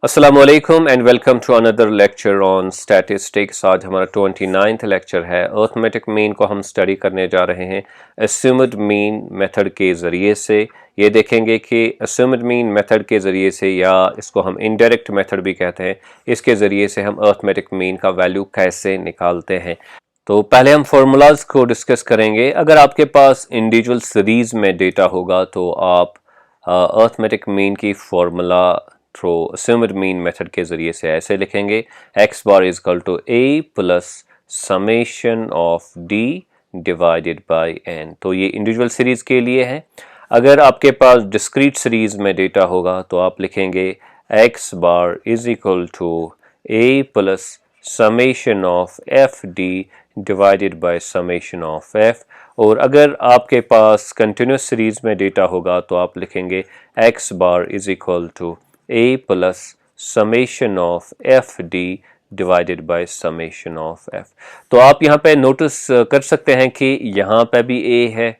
अस्सलाम वालेकुम and welcome to another lecture on statistics. आज हमारा 29th लेक्चर है। अर्थमेटिक मीन को हम स्टडी करने जा रहे हैं अस्यूम्ड मीन मेथड के ज़रिए से। ये देखेंगे कि अस्यूम्ड मीन मेथड के ज़रिए से, या इसको हम इनडायरेक्ट मेथड भी कहते हैं, इसके ज़रिए से हम अर्थमेटिक मीन का वैल्यू कैसे निकालते हैं। तो पहले हम फार्मूलाज को डिस्कस करेंगे। अगर आपके पास इंडिविजुअल सीरीज़ में डेटा होगा तो आप अर्थमेटिक मीन की formula through assumed mean method के ज़रिए से ऐसे लिखेंगे, X bar is equal to A plus summation of D divided by N. तो ये इंडिविजुअल सीरीज़ के लिए है। अगर आपके पास डिस्क्रीट सीरीज़ में डेटा होगा तो आप लिखेंगे X bar is equal to A plus summation of F D divided by summation of F. और अगर आपके पास कंटिन्यूस सीरीज़ में डेटा होगा तो आप लिखेंगे X bar is equal to a plus summation of F D divided by summation of F. तो आप यहाँ पे नोटिस कर सकते हैं कि यहाँ पे भी a है,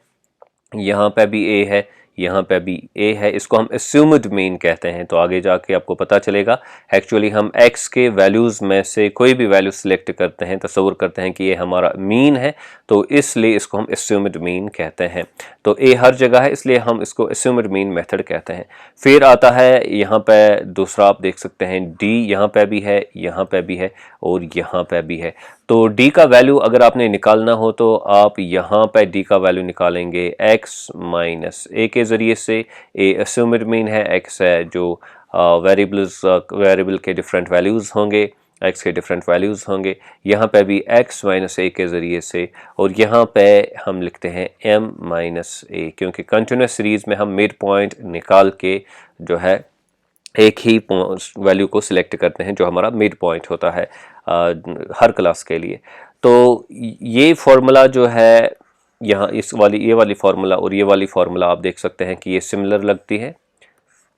यहाँ पे भी a है, यहाँ पे भी a है। इसको हम अस्यूम्ड मीन कहते हैं। तो आगे जाके आपको पता चलेगा एक्चुअली हम x के वैल्यूज़ में से कोई भी वैल्यू सिलेक्ट करते हैं, तस्वुर करते हैं कि ये हमारा मीन है, तो इसलिए इसको हम अस्यूम्ड मीन कहते हैं। तो a हर जगह है, इसलिए हम इसको अस्यूम्ड मीन मेथड कहते हैं। फिर आता है यहाँ पे दूसरा, आप देख सकते हैं d यहाँ पे भी है, यहाँ पे भी है और यहाँ पे भी है। तो d का वैल्यू अगर आपने निकालना हो तो आप यहाँ पे d का वैल्यू निकालेंगे x माइनस a के ज़रिए से। a अस्यूम्ड मीन है, x है जो वेरिएबल के डिफरेंट वैल्यूज़ होंगे, x के डिफरेंट वैल्यूज़ होंगे। यहाँ पे भी x माइनस a के ज़रिए से, और यहाँ पे हम लिखते हैं m माइनस a, क्योंकि कंटिन्यूस सीरीज़ में हम मिड पॉइंट निकाल के जो है एक ही वैल्यू को सिलेक्ट करते हैं जो हमारा मिड पॉइंट होता है हर क्लास के लिए। तो ये फार्मूला जो है यहाँ ये वाली फार्मूला और ये वाली फार्मूला आप देख सकते हैं कि ये सिमिलर लगती है।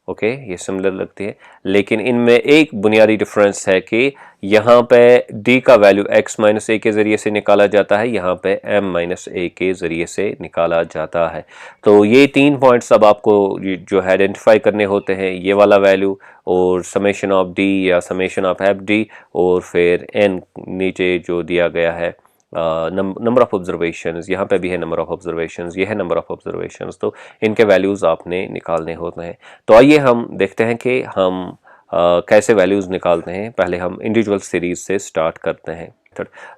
ओके, ये सिमिलर लगती है, लेकिन इनमें एक बुनियादी डिफरेंस है कि यहाँ पे d का वैल्यू x माइनस a के ज़रिए से निकाला जाता है, यहाँ पे m माइनस a के ज़रिए से निकाला जाता है। तो ये तीन पॉइंट्स अब आपको जो है आइडेंटिफाई करने होते हैं, ये वाला वैल्यू और समेशन ऑफ d या समेशन ऑफ एफ डी, और फिर n नीचे जो दिया गया है नंबर ऑफ ऑब्जर्वेशंस, यहाँ पे भी है नंबर ऑफ ऑब्जर्वेशंस, ये है नंबर ऑफ ऑब्जर्वेशंस। तो इनके वैल्यूज़ आपने निकालने होते हैं। तो आइए हम देखते हैं कि हम कैसे वैल्यूज़ निकालते हैं। पहले हम इंडिविजुअल सीरीज़ से स्टार्ट करते हैं।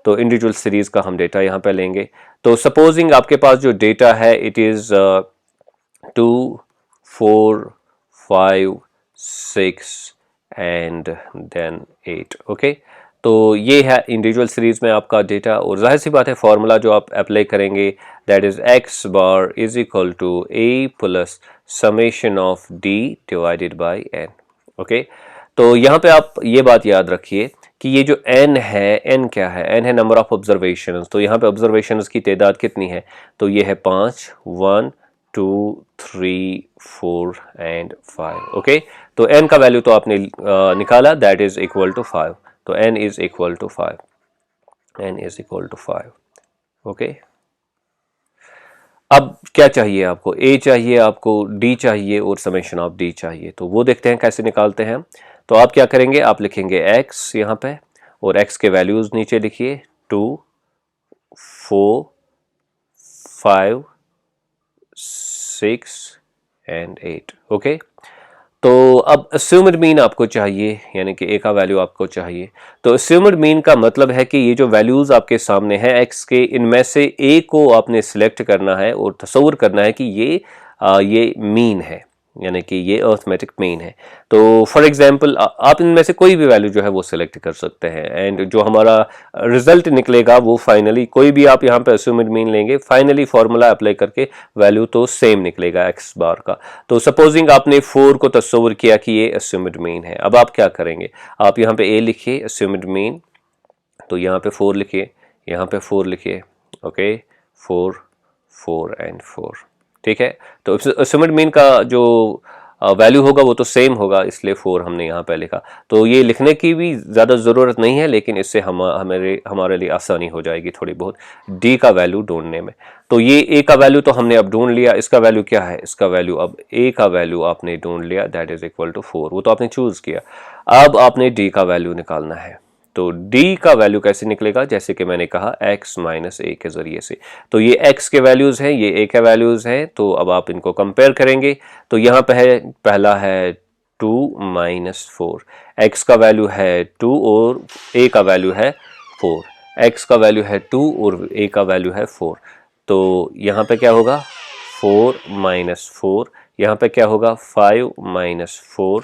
तो इंडिविजुअल सीरीज़ का हम डेटा यहाँ पे लेंगे। तो सपोजिंग आपके पास जो डेटा है it is 2 4 5 6 and then 8। Okay, तो ये है इंडिविजुअल सीरीज़ में आपका डेटा, और जाहिर सी बात है फार्मूला जो आप अप्लाई करेंगे that is X bar is equal to A plus summation of D divided by N. Okay, तो यहाँ पे आप ये बात याद रखिए कि ये जो n है, n क्या है? n है नंबर ऑफ ऑब्जर्वेशंस। तो यहाँ पे ऑब्जर्वेशंस की तादाद कितनी है? तो ये है 5, 1 2 3 4 एंड 5। ओके, तो n का वैल्यू तो आपने निकाला, दैट इज इक्वल टू 5। तो n is equal to 5, n is equal to 5। Okay, अब क्या चाहिए आपको? a चाहिए, आपको d चाहिए और समेशन ऑफ d चाहिए। तो वो देखते हैं कैसे निकालते हैं। तो आप क्या करेंगे, आप लिखेंगे x यहाँ पे, और x के वैल्यूज नीचे लिखिए 2 4 5 6 एंड 8। ओके, तो अब अस्यूम्ड मीन आपको चाहिए, यानी कि a का वैल्यू आपको चाहिए। तो अस्यूम्ड मीन का मतलब है कि ये जो वैल्यूज़ आपके सामने हैं x के, इनमें से a को आपने सिलेक्ट करना है और तस्वुर करना है कि ये मीन है, यानी कि ये अर्थमेटिक मीन है। तो फॉर एग्जांपल आप इनमें से कोई भी वैल्यू जो है वो सिलेक्ट कर सकते हैं, एंड जो हमारा रिजल्ट निकलेगा वो फाइनली, कोई भी आप यहाँ पे अस्यूम्ड मीन लेंगे, फाइनली फार्मूला अप्लाई करके वैल्यू तो सेम निकलेगा एक्स बार का। तो सपोजिंग आपने 4 को तस्वुर किया कि ये अस्यूम्ड मीन है। अब आप क्या करेंगे, आप यहाँ पे a लिखिए अस्यूम्ड मीन, तो यहाँ पे 4 लिखिए, यहाँ पे 4 लिखिए। Okay, 4 4 and 4। ठीक है, तो अस्यूम्ड मीन का जो वैल्यू होगा वो तो सेम होगा, इसलिए 4 हमने यहाँ पे लिखा। तो ये लिखने की भी ज़्यादा ज़रूरत नहीं है, लेकिन इससे हमारे लिए आसानी हो जाएगी थोड़ी बहुत डी का वैल्यू ढूंढने में। तो ये ए का वैल्यू तो हमने अब ढूंढ लिया, इसका वैल्यू क्या है, इसका वैल्यू अब ए का वैल्यू आपने ढूंढ लिया, दैट इज इक्वल टू 4, वो तो आपने चूज किया। अब आपने डी का वैल्यू निकालना है। तो d का वैल्यू कैसे निकलेगा, जैसे कि मैंने कहा x माइनस ए के जरिए से। तो ये x के वैल्यूज हैं, ये a के वैल्यूज हैं, तो अब आप इनको कंपेयर करेंगे। तो यहाँ पे है, पहला है 2 माइनस 4, x का वैल्यू है 2 और a का वैल्यू है 4, x का वैल्यू है 2 और a का वैल्यू है 4। तो यहाँ पे क्या होगा 4 माइनस 4, यहाँ पे क्या होगा 5 माइनस 4,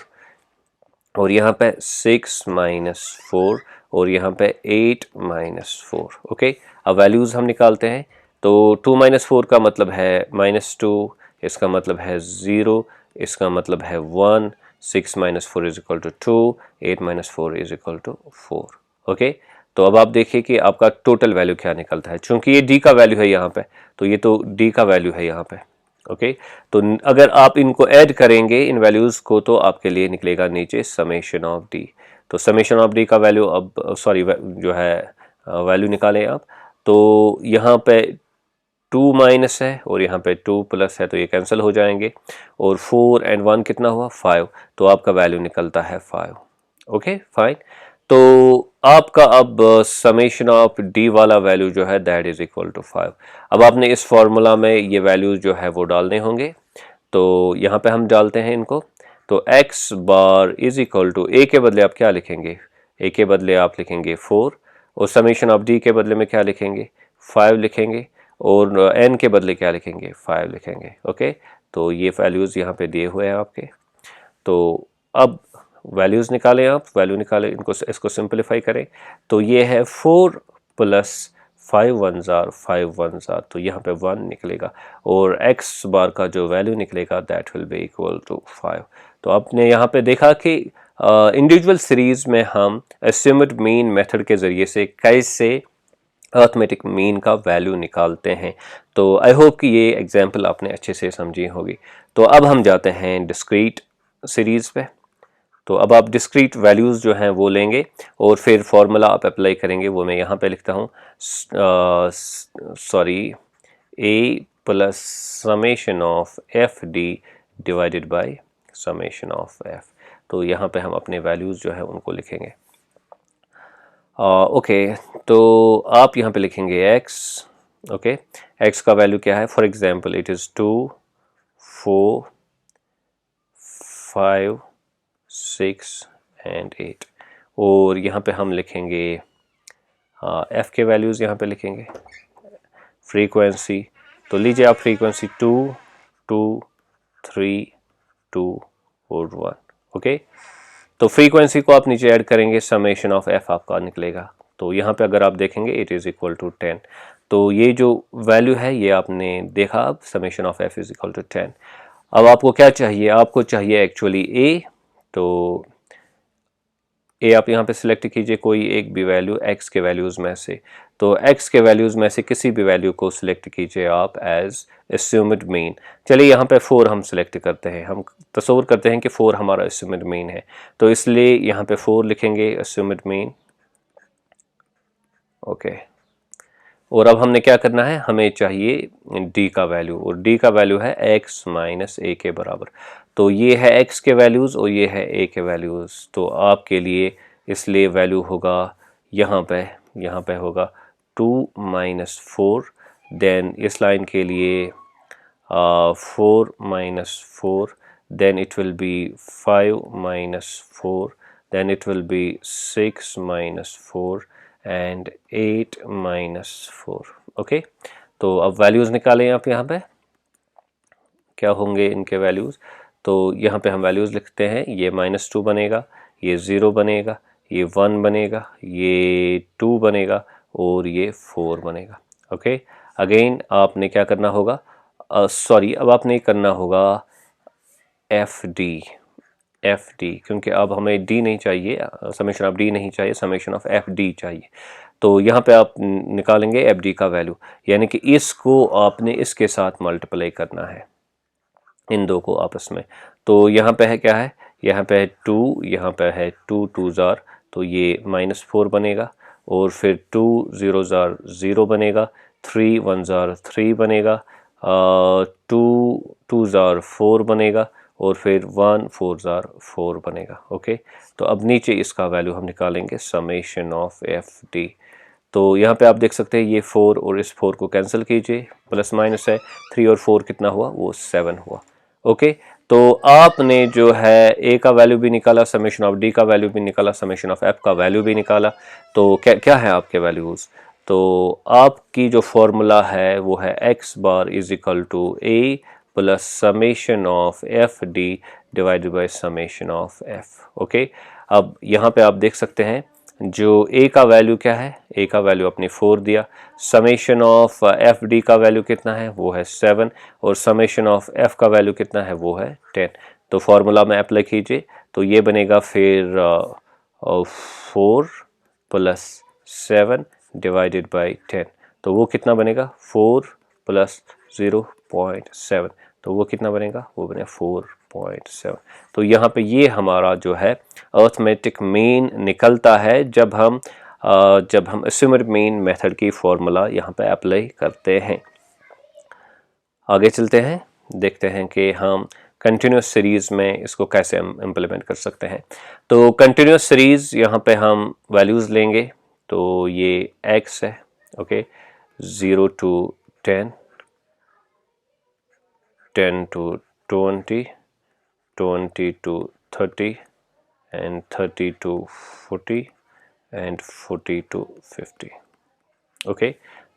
और यहाँ पे 6 माइनस 4, और यहाँ पे 8 माइनस 4। ओके, अब वैल्यूज़ हम निकालते हैं। तो 2 माइनस 4 का मतलब है -2, इसका मतलब है 0, इसका मतलब है 1, 6 minus 4 is equal to 2, 8 minus 4 is equal to 4। Okay, तो अब आप देखिए कि आपका टोटल वैल्यू क्या निकलता है। चूंकि ये डी का वैल्यू है यहाँ पे, तो ये तो डी का वैल्यू है यहाँ पे। ओके, तो अगर आप इनको ऐड करेंगे इन वैल्यूज़ को, तो आपके लिए निकलेगा नीचे समेशन ऑफ डी। तो समेशन ऑफ डी का वैल्यू अब सॉरी जो है वैल्यू निकालें आप। तो यहाँ पे 2 माइनस है और यहाँ पे 2 प्लस है, तो ये कैंसिल हो जाएंगे, और 4 एंड 1 कितना हुआ 5, तो आपका वैल्यू निकलता है 5। ओके फाइन, तो आपका अब समेशन ऑफ डी वाला वैल्यू जो है दैट इज इक्वल टू 5। अब आपने इस फॉर्मूला में ये वैल्यूज जो है वो डालने होंगे, तो यहाँ पे हम डालते हैं इनको। तो x bar is equal to, A के बदले आप क्या लिखेंगे, ए के बदले आप लिखेंगे 4, और समेशन ऑफ डी के बदले में क्या लिखेंगे 5 लिखेंगे, और n के बदले क्या लिखेंगे 5 लिखेंगे। ओके, तो ये वैल्यूज़ यहाँ पे दिए हुए हैं आपके। तो अब वैल्यूज़ निकालें आप, वैल्यू निकालें, इसको सिंपलीफाई करें। तो ये है 4 प्लस 5 वन ज़ार 5 वन ज़ार, तो यहाँ पे 1 निकलेगा, और x बार का जो वैल्यू निकलेगा that will be equal to 5। तो आपने यहाँ पे देखा कि इंडिविजुअल सीरीज़ में हम एस्यूम्ड मीन मेथड के ज़रिए से कैसे अर्थमेटिक मीन का वैल्यू निकालते हैं। तो आई होप कि ये एग्जाम्पल आपने अच्छे से समझी होगी। तो अब हम जाते हैं डिस्क्रीट सीरीज़ पे। तो अब आप डिस्क्रीट वैल्यूज़ जो हैं वो लेंगे, और फिर फॉर्मूला आप अप्लाई करेंगे, वो मैं यहाँ पे लिखता हूँ, sorry, a plus summation of F D divided by summation of F. तो यहाँ पे हम अपने वैल्यूज़ जो है उनको लिखेंगे। ओके, तो आप यहाँ पे लिखेंगे x। ओके, x का वैल्यू क्या है, for example it is 2, 4, 5, 6 and 8, और यहाँ पे हम लिखेंगे f के वैल्यूज़ यहाँ पे लिखेंगे। फ्रीक्वेंसी, तो लीजिए आप फ्रीक्वेंसी 2, 2, 3, 2 और 1। ओके, तो फ्रीक्वेंसी को आप नीचे ऐड करेंगे, समेशन ऑफ f आपका निकलेगा। तो यहाँ पे अगर आप देखेंगे इट इज़ इक्वल टू 10। तो ये जो वैल्यू है ये आपने देखा, अब summation of f is equal to 10। अब आपको क्या चाहिए, आपको चाहिए एक्चुअली a। तो a आप यहाँ पे सिलेक्ट कीजिए कोई एक भी वैल्यू x के वैल्यूज़ में से। तो x के वैल्यूज़ में से किसी भी वैल्यू को सिलेक्ट कीजिए आप एज एस्यूम्ड मीन। चलिए यहाँ पे 4 हम सिलेक्ट करते हैं, हम तस्वर करते हैं कि 4 हमारा एस्यूम्ड मीन है, तो इसलिए यहाँ पे 4 लिखेंगे एस्यूम्ड मीन। ओके, और अब हमने क्या करना है, हमें चाहिए d का वैल्यू, और d का वैल्यू है x माइनस a के बराबर। तो ये है x के वैल्यूज़ और ये है a के वैल्यूज़। तो आपके लिए इसलिए वैल्यू होगा यहाँ पे होगा 2 माइनस 4, देन इस लाइन के लिए 4 minus 4, then it will be 5 minus 4, then it will be 6 minus 4 and 8 minus 4। Okay, तो अब वैल्यूज़ निकालें आप, यहाँ पे क्या होंगे इनके वैल्यूज़। तो यहाँ पे हम वैल्यूज़ लिखते हैं, ये -2 बनेगा, ये 0 बनेगा, ये 1 बनेगा, ये 2 बनेगा, और ये 4 बनेगा। ओके, अगेन आपने क्या करना होगा, सॉरी अब आपने करना होगा एफ डी, क्योंकि अब हमें डी नहीं चाहिए, समेशन ऑफ डी नहीं चाहिए, समेशन ऑफ एफ डी चाहिए। तो यहाँ पे आप निकालेंगे एफ डी का वैल्यू, यानी कि इसको आपने इसके साथ मल्टीप्लाई करना है। इन दो को आपस में। तो यहाँ पे है क्या है, यहाँ पे है 2, यहाँ पे है 2 2 जार, तो ये -4 बनेगा, और फिर 2 0 जार 0 बनेगा, 3 1 जार 3 बनेगा, 2 2 जार 4 बनेगा, और फिर 1 4 जार 4 बनेगा। ओके, तो अब नीचे इसका वैल्यू हम निकालेंगे समेशन ऑफ एफ डी। तो यहाँ पे आप देख सकते हैं ये 4 और इस 4 को कैंसिल कीजिए, प्लस माइनस है, 3 और 4 कितना हुआ, वो 7 हुआ। ओके, तो आपने जो है ए का वैल्यू भी निकाला, समेशन ऑफ डी का वैल्यू भी निकाला, समेशन ऑफ एफ का वैल्यू भी निकाला। तो क्या क्या है आपके वैल्यूज़, तो आपकी जो फॉर्मूला है वो है X bar is equal to A plus summation of F D divided by summation of F. Okay, अब यहाँ पे आप देख सकते हैं जो ए का वैल्यू क्या है, ए का वैल्यू अपने 4 दिया, समेशन ऑफ एफ डी का वैल्यू कितना है, वो है 7, और समेशन ऑफ एफ का वैल्यू कितना है, वो है 10। तो फॉर्मूला में अप्लाई कीजिए, तो ये बनेगा फिर 4 प्लस 7 डिवाइडेड बाई 10, तो वो कितना बनेगा, 4 प्लस 0.7, तो वो कितना बनेगा, वो बनेगा 4.7। तो यहाँ पे ये हमारा जो है अर्थमेटिक मीन निकलता है जब हम अस्यूम्ड मीन मेथड की फॉर्मूला यहाँ पे अप्लाई करते हैं। आगे चलते हैं, देखते हैं कि हम कंटिन्यूस सीरीज में इसको कैसे हम इम्प्लीमेंट कर सकते हैं। तो कंटिन्यूस सीरीज यहाँ पे हम वैल्यूज़ लेंगे, तो ये x है, okay, 0 to 10, 10 to 20, 20 to 30, and 30 to 40, and 40 to 50। Okay,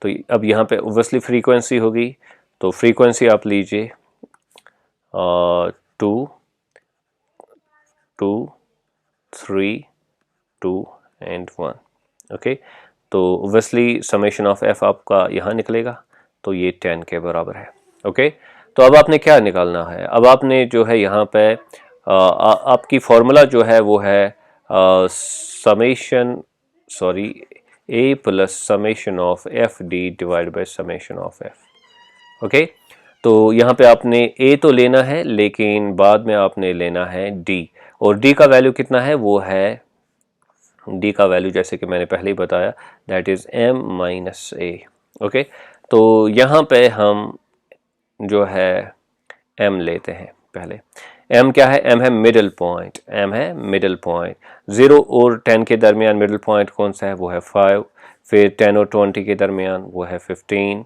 तो अब यहाँ पे ओब्वियसली फ्रीक्वेंसी होगी, तो फ्रीक्वेंसी आप लीजिए 2 2 3 2 एंड 1। ओके, तो ओब्वियसली समेशन ऑफ एफ आपका यहाँ निकलेगा, तो ये 10 के बराबर है। ओके, तो अब आपने क्या निकालना है, अब आपने जो है यहाँ पे आपकी फॉर्मूला जो है वो है summation A plus summation of F D divide by summation of F. Okay, तो यहाँ पे आपने ए तो लेना है, लेकिन बाद में आपने लेना है डी, और डी का वैल्यू कितना है, वो है डी का वैल्यू जैसे कि मैंने पहले ही बताया, that is m minus A. Okay, तो यहाँ पे हम जो है m लेते हैं पहले। m क्या है, m है मिडल पॉइंट, m है मिडल पॉइंट। 0 और 10 के दरमियान मिडल पॉइंट कौन सा है, वो है 5। फिर 10 और 20 के दरमियान वो है 15,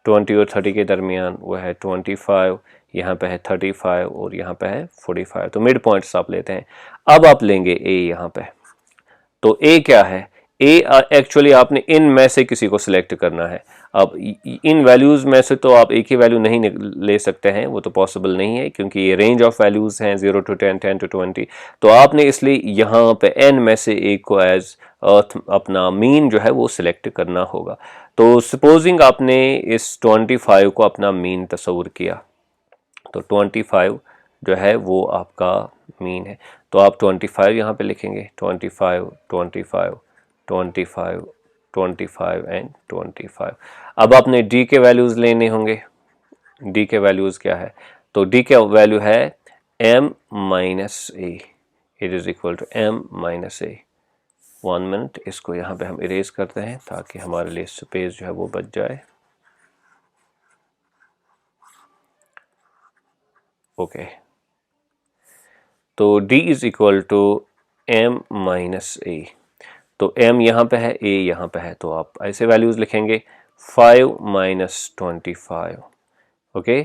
20 और 30 के दरमियान वो है 25, यहाँ पे है 35, और यहाँ पे है 45। तो मिड पॉइंट्स आप लेते हैं। अब आप लेंगे a यहाँ पे, तो ए क्या है, ए एक्चुअली आपने इन में से किसी को सिलेक्ट करना है। अब इन वैल्यूज़ में से तो आप एक ही वैल्यू नहीं ले सकते हैं, वो तो पॉसिबल नहीं है, क्योंकि ये रेंज ऑफ वैल्यूज़ हैं 0 to 10, 10 to 20। तो आपने इसलिए यहाँ पे एन में से एक को एज अर्थ अपना मीन जो है वो सिलेक्ट करना होगा। तो सपोजिंग आपने इस 25 को अपना मीन तस्वुर किया, तो 25 जो है वो आपका मीन है, तो आप 25 यहाँ पे लिखेंगे, 25 25 25 25 एंड 25। अब आपने डी के वैल्यूज़ लेने होंगे। डी के वैल्यूज़ क्या है, तो डी के वैल्यू है m minus A, it is equal to m minus A. 1 minute, इसको यहाँ पे हम इरेज करते हैं ताकि हमारे लिए स्पेस जो है वो बच जाए। ओके, तो d is equal to m minus A. तो m यहाँ पे है, a यहाँ पे है, तो आप ऐसे वैल्यूज़ लिखेंगे 5 माइनस 25। ओके,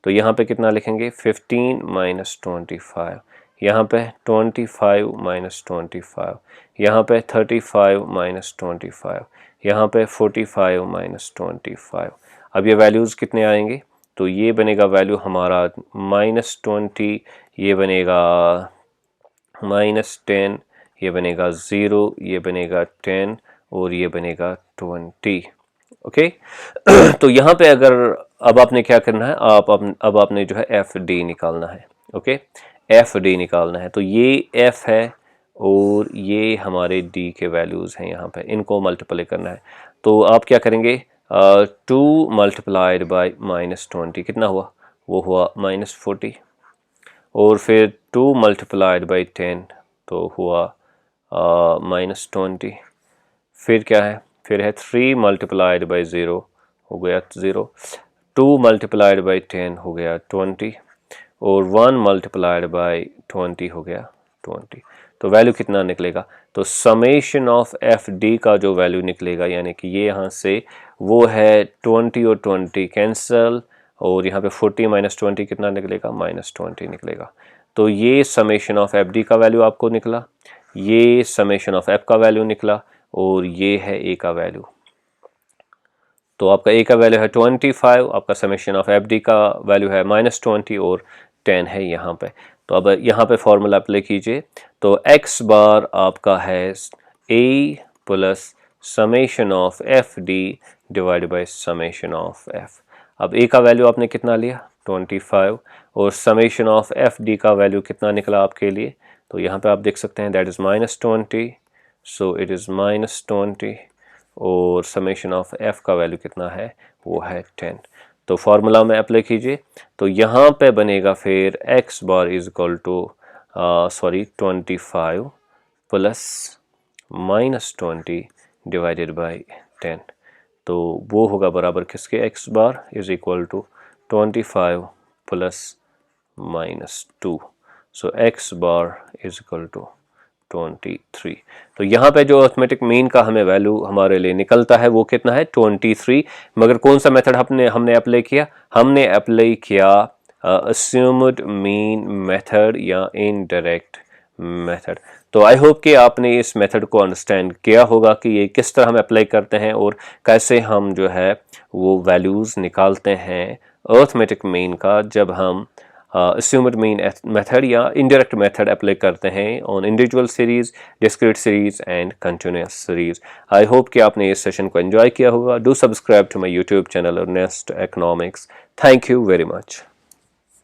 तो यहाँ पे कितना लिखेंगे, 15 माइनस 25, यहाँ पे 25 माइनस 25, यहाँ पे 35 माइनस 25, यहाँ पे 45 माइनस 25। अब ये वैल्यूज़ कितने आएंगे, तो ये बनेगा वैल्यू हमारा -20, ये बनेगा -10, ये बनेगा 0, ये बनेगा 10, और ये बनेगा 20। ओके, तो यहाँ पे अगर अब आपने क्या करना है, अब आपने जो है एफ डी निकालना है। ओके, एफ डी निकालना है, तो ये एफ है और ये हमारे डी के वैल्यूज़ हैं, यहाँ पे इनको मल्टीप्लाई करना है। तो आप क्या करेंगे, 2 मल्टीप्लाइड बाई -20 कितना हुआ, वो हुआ -40, और फिर 2 मल्टीप्लाइड बाई 10 तो हुआ -20। फिर क्या है, फिर है 3 मल्टीप्लाइड बाई 0 हो गया 0, 2 मल्टीप्लाइड बाई 10 हो गया 20, और 1 मल्टीप्लाइड बाई 20 हो गया 20। तो वैल्यू कितना निकलेगा, तो समेशन ऑफ एफ डी का जो वैल्यू निकलेगा, यानी कि ये यहाँ से वो है 20 और 20 कैंसल, और यहाँ पे 40 माइनस 20 कितना निकलेगा, -20 निकलेगा। तो ये समेशन ऑफ एफ डी का वैल्यू आपको निकला, ये समेशन ऑफ एफ का वैल्यू निकला, और ये है ए का वैल्यू। तो आपका ए का वैल्यू है 25, आपका समेशन ऑफ एफ डी का वैल्यू है -20 और 10 है यहाँ पे। तो अब यहाँ पे फॉर्मूला अप्लाई कीजिए, तो x बार आपका है a plus summation of F D divide by summation of F. अब a का वैल्यू आपने कितना लिया 25, और समेशन ऑफ एफ डी का वैल्यू कितना निकला आपके लिए, तो यहाँ पे आप देख सकते हैं that is -20, so it is -20, और समेशन ऑफ एफ का वैल्यू कितना है, वो है 10। तो फार्मूला में अप्लाई कीजिए, तो यहाँ पे बनेगा फिर x bar is equal to 25 plus -20 divided by 10। तो वो होगा बराबर किसके, x bar is equal to 25 plus -2, so x bar is equal to 23। तो यहाँ पे जो अर्थमेटिक मीन का हमें वैल्यू हमारे लिए निकलता है वो कितना है 23। मगर कौन सा मेथड हमने अप्लाई किया, हमने अप्लाई किया अस्यूम्ड मीन मेथड या इनडायरेक्ट मेथड। तो आई होप कि आपने इस मेथड को अंडरस्टैंड किया होगा कि ये किस तरह हम अप्लाई करते हैं और कैसे हम जो है वो वैल्यूज़ निकालते हैं अर्थमेटिक मीन का, जब हम assumed mean method या indirect method अप्लाई करते हैं on individual series, discrete series and continuous series। I hope कि आपने इस सेशन को एंजॉय किया होगा। Do subscribe to my YouTube channel Ernest Economics। Thank you very much।